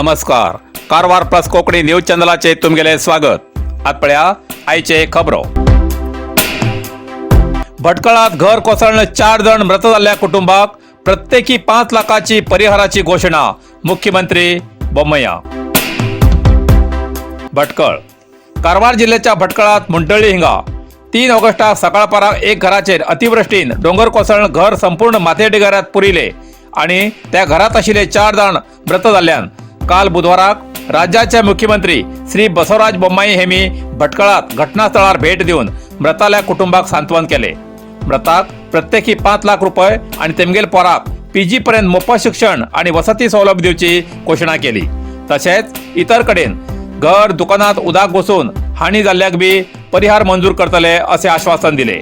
नमस्कार. Karwar plus Konkani news चॅनलाचे तुमगेले स्वागत. आज पळया आयचे खबरो. भटकळात घर कोसळून 4 जण मृत झालेल्या कुटुंबाक प्रत्येकी 5 लाखाची परिहाराची घोषणा मुख्यमंत्री बोम्मय्या. भटकळ कारवार जिल्ह्याच्या भटकळात मुंटळी हिंगा 3 ऑगस्टाक सकाळपराक एक घराचेर अतिवृष्टीन डोंगर कोसळून घर संपूर्ण माथेडिगाऱ्यात पुरिले आणि त्या घरात आशिल्ले 4 जण मृत जाल्ल्यान काल बुधवाराक राज्याचे मुख्यमंत्री श्री बसवराज बोम्माई हेमी भटकळात घटनास्थळार भेट देऊन मृताल्या कुटुंबाक सांत्वन केले. मृताक प्रत्येकी 5 लाख रुपये आणि तेमगेल पोराक PG पर्यंत मोफत शिक्षण आणि वसती सवलत दिवची घोषणा केली. तसेच इतर कडेन घर दुकानात उदाक बसून हानी जाल्ल्याक बी परिहार मंजूर करतले असे आश्वासन दिले.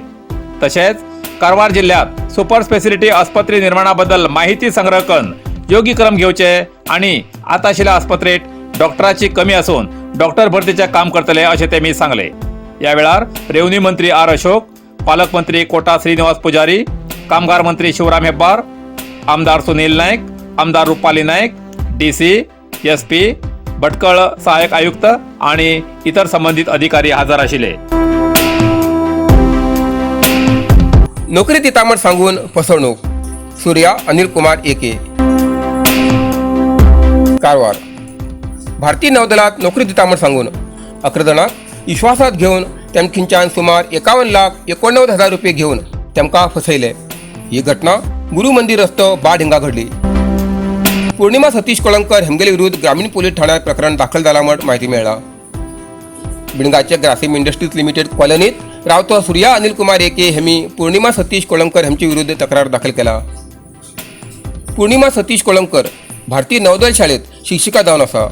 तसेच कारवार जिल्ह्यात सुपर स्पेशालिटी आस्पत्री निर्माणाबद्दल माहिती संग्रह करून योग्य क्रम घेवचे आणि आता आशिल्ल्या आस्पत्रेत डॉक्टराची कमी असून डॉक्टर भरतीचे काम करतले असे तेमी सांगले. या वेळार रेव्हन्यू मंत्री आर अशोक, पालकमंत्री कोटा श्रीनिवास पुजारी, कामगार मंत्री शिवराम हेब्बार, आमदार सुनील नाईक, आमदार रुपाली नाईक, DC, SP, भटकळ सहाय्यक आयुक्त आणि इतर संबंधित अधिकारी हजर आशिले. नोकरी दिता म्हण सांगून फसवणूक, सूर्या अनिल कुमार एके. कारवार भारतीय नौदलात नोकरी दिता म्हण सांगून 11 जणांक विश्वासात घेऊन तेमच्यान सुमार 51,89,000 रुपये घेऊन तेमकां फसयले. ही घटना गुरु मंदिर रस्तो बाद हिंगा घडली. पूर्णिमा सतीश कोळंबकर हेमगेले विरुद्ध ग्रामीण पोलीस ठाण्यात प्रकरण दाखल झाला म्हण माहिती मिळाला. बिणगाच्या ग्रासिम इंडस्ट्रीज लिमिटेड कॉलनीत रावतो सूर्या अनिल कुमार एके हेमी पूर्णिमा सतीश कोळंबकर हेमचे विरुद्ध तक्रार दाखल केला. पूर्णिमा सतीश कोळंबकर भारतीय नौदल शाळेत शिक्षिका जावन आसा.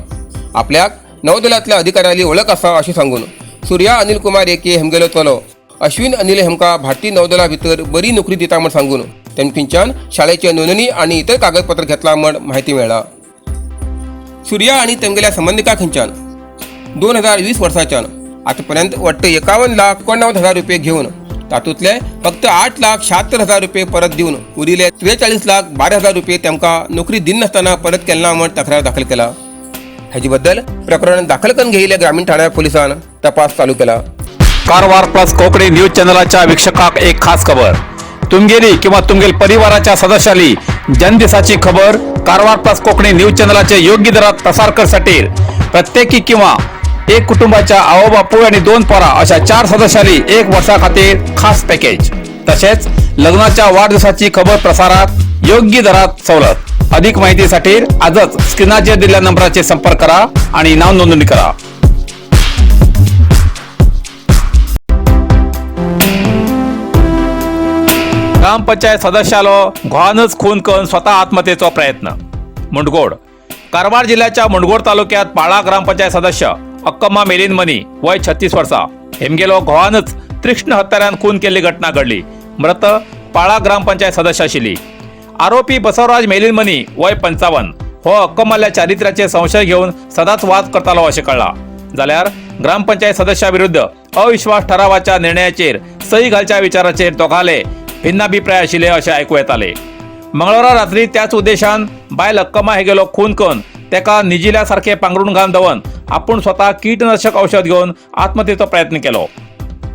आपल्याक नौदलातल्या अधिकाऱ्याली ओळख आसा अशें सांगून सूर्या अनिल कुमार एके हेमगेलो चलो अश्विन अनिल हेमका भारतीय नौदला भितर बरी नोकरी दिता म्हण सांगून तेमच्यान शाळेचे नोंदणी आणि इतर कागदपत्र घेतला म्हण माहिती मिळाला. सूर्या आणि तेमगेल्या संबंधिका खंयच्यान 2020 वर्साच्यान आतापर्यंत वाटतं 51,89,000 रुपये घेऊन तातूंतले फक्त 8,76,000 रुपये परत दिवन उरिले 43,12,000 रुपये तेमकां नोकरी दिनासतना परत केलना म्हण तक्रार दाखल केला. हाचे बद्दल प्रकरण दाखल करून घेयिल्ल्या ग्रामीण ठाण्या पोलिसान तपास चालू केला. कारवार प्लस कोकणी न्यूज चॅनलाच्या वीक्षकाक एक खास खबर. तुमगेली किंवा तुमगेल परिवाराच्या सदस्याली जनदिसाची खबर कारवार प्लस कोकणी न्यूज चॅनलाचे योग्य दरात प्रसार करसाठी प्रत्येकी किंवा एक कुटुंबाच्या आवो बापू आणि 2 पोरा अशा 4 सदस्याली 1 वर्षा खातीर खास पॅकेज. तसेच लग्नाच्या वाढदिवसाची खबर प्रसारात योग्य दरात सवलत. अधिक माहितीसाठी आजच स्क्रीनाचेर दिलेल्या नंबराचे संपर्क करा आणि नाव नोंदणी करा. ग्रामपंचायत सदस्यालो घोवानच खून करून स्वतः आत्महत्येचो प्रयत्न. मुंडगोड कारवार जिल्ह्याच्या मुंडगोड तालुक्यात पाळा ग्रामपंचायत सदस्य अक्कम्मा मेलिनमनी वय 36 वर्सां हेमगेलो घोवानच तीक्ष्ण हत्यारान खून केल्ली घटना घडली. मृत पाळा ग्रामपंचायत सदस्य आशिल्ली. आरोपी बसवराज मेलिनमनी वय 55 हो अक्कम्माल्या चारित्र्याचे संशय घेऊन सदांच वाद करतालो अशें कळला. जाल्यार ग्रामपंचायत सदस्या विरुद्ध अविश्वास ठरावाच्या निर्णयाचेर सही घालच्या विचाराचेर दोगाले भिन्नाभिप्राय आशिल्ले अशें आयकूं येताले. मंगळारा रात्री त्याच उद्देशान बायल अक्कम्मा हेगेलो खून करून तेका निजिल्या सारखे पांगरून घालून दवन आपूण स्वता कीटनाशक औषध घेवन आत्महत्येचो प्रयत्न केलो.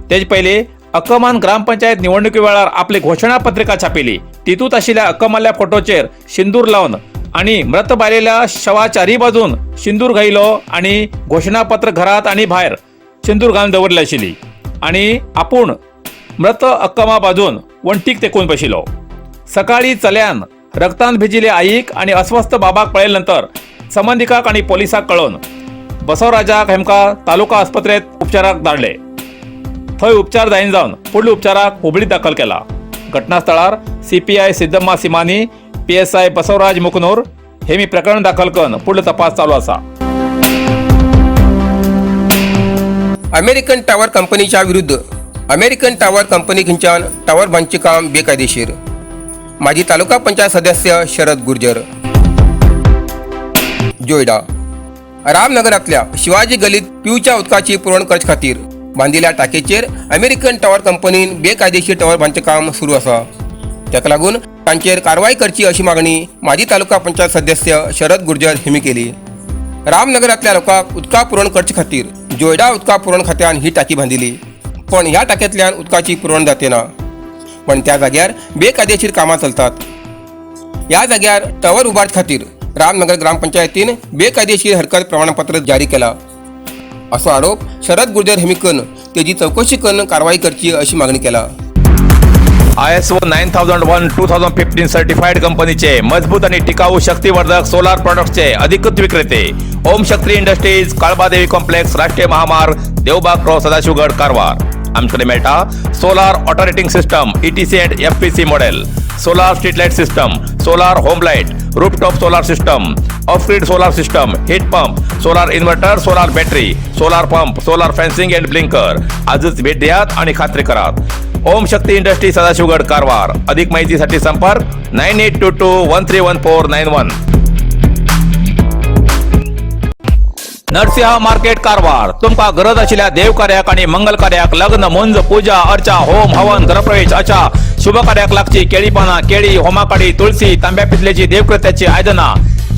तेज पयलीं अक्कमान ग्रामपंचायत निवडणुकी वेळार आपली घोषणा पत्रिका छापिली. तितूंत आशिल्ल्या अक्कमाल्या फोटोचेर सिंदूर लावन आणि मृत बायलेल्या शवा चारी बाजून सिंदूर घायलो आणि घोषणापत्र घरात आणि भायर सिंदूर घालून दवरली आशिल्ली आणि आपूण मृत अक्कमा बाजून वणटीक तेकून बशिलो. सकाळी चल्यान रक्तान भिजिल्ले आईक आणि अस्वस्थ बाबाक पळयले नंतर संबंधिकाक आणि पोलिसांक कळोवन बसवराजाक हेमका तालुका आस्पत्रेत उपचाराक धाडले. थंय उपचार जायन जावन फुडल्या उपचाराक हुबळीत दाखल केला. घटनास्थळार CPI सिद्धम्मा सिमानी, PSI बसवराज मुकनूर हेमी प्रकरण दाखल करून फुडलो तपास चालू आसा. अमेरिकन टावर कंपनीच्या विरुद्ध अमेरिकन टावर कंपनी खंयच्यान टावर बांदचे काम बेकायदेशीर. माजी तालुका पंचायत सदस्य शरद गुर्जर. जोयडा रामनगरातल्या शिवाजी गलीत पिवच्या उदकाची पुरवण करचे खातीर बांदिल्ल्या टाकेचेर अमेरिकन टावर कंपनीन बेकायदेशीर टावर बांदचे काम सुरू आसा. ताका लागून तांचेर कारवाई करची अशी मागणी माजी तालुका पंचायत सदस्य शरद गुर्जर हिमी केली. रामनगरातल्या लोकांक उदका पुरवण करचे खातीर जोयडा उदका पुरवण खात्यान ही टाकी बांदिली, पण ह्या टाक्यांतल्यान उदकाची पुरवण जाते ना. पण त्या जाग्यार बेकायदेशीर कामां चलतात. ह्या जाग्यार टवर उबारचे खातीर रामनगर ग्रामपंचायतीन बेकायदेशीर हरकत प्रमाणपत्र जारी केला. असो आरोप शरद गुर्जर हेमी करून तेजी चौकशी करून कारवाई करची अशी मागणी केला. ISO 9001:2015 सर्टिफाईड कंपनीचे मजबूत आणि टिकाऊ शक्तिवर्धक सोलार प्रोडक्ट्सचे अधिकृत विक्रेते ओम शक्ती इंडस्ट्रीज, काळबादेवी कॉम्प्लेक्स, राष्ट्रीय महामार्ग, देवबाग रोड, सदाशिवगड, कारवार. आमच्याकडे मेळटा सोलार ऑटोरेटिंग system ETC and FPC model, solar street light system, solar home light, rooftop solar system, off grid solar system, heat pump, solar inverter, solar battery, solar pump, solar fencing and blinker. आजच भेट द्यात आणि खात्री करात. Om Shakti industry, Sadashivgad, Karwar. अधिक माहितीसाठी संपर्क 9822131491. Narsinh market, Karwar. तुमका गरज आशिल्ल्या देव कार्याक आणि मंगल कार्याक, लग्न, मुंज, पूजा, अर्चा, होम, हवन, ग्रहप्रवेश अशा शुभ कार्याक लागची केळी पाना, केळी, होमाकाडी, तुळशी, तांब्या पितलेची देवकृत्याची आयदना,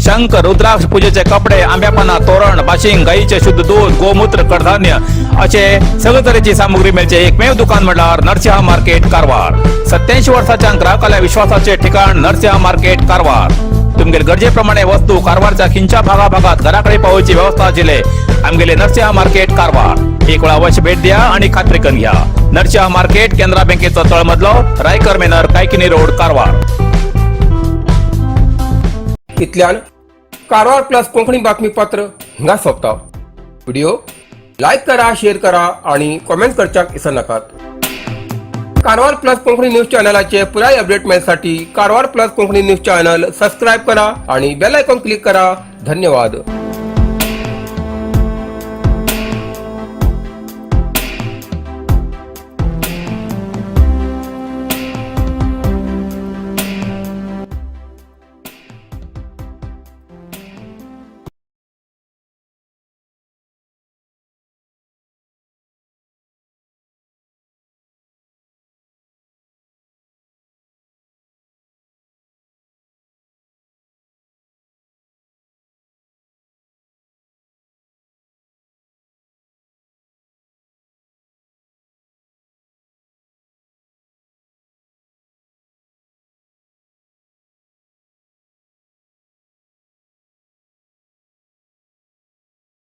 शंख, रुद्राक्ष पूजेचे कपडे, आंब्यापाना, तोरण, बाशिंग, गाईचे शुद्ध दूध, गोमूत्र, कडधान्य असे सगळे तरेची सामुग्री मेळचे एकमेव दुकान म्हणल्यार नरसिंह मार्केट, कारवार. 87 वर्सांच्या ग्राहकाल्या विश्वासाचे ठिकाण नरसिंह मार्केट, कारवार. तुमगेर गरजेप्रमाणे वस्तू कारवारच्या खिंच्या भागाभागात घराकडे पावोवची व्यवस्था आशिल्ले आमगेले नरसिंह मार्केट, कारवार. एक वेळ अवश्य भेट द्या आणि खात्री करून घ्या. नरसिंह मार्केट, केंद्रा बँकेचो तळमजलो, रायकर मेनर, कायकिनी रोड, कारवार. इतल्यान कारवार प्लस कोंकणी बातमीपत्र हिंगा सोंपता. व्हिडिओ लाईक करा, शेअर करा आणि कमेंट करच्याक विसरू नाकात. कारवार प्लस कोंकणी न्यूज चॅनलाचे पुराय अपडेट मिळण्यासाठी Karwar plus Konkani news channel subscribe करा आणि बेल आयकॉन क्लिक करा. धन्यवाद.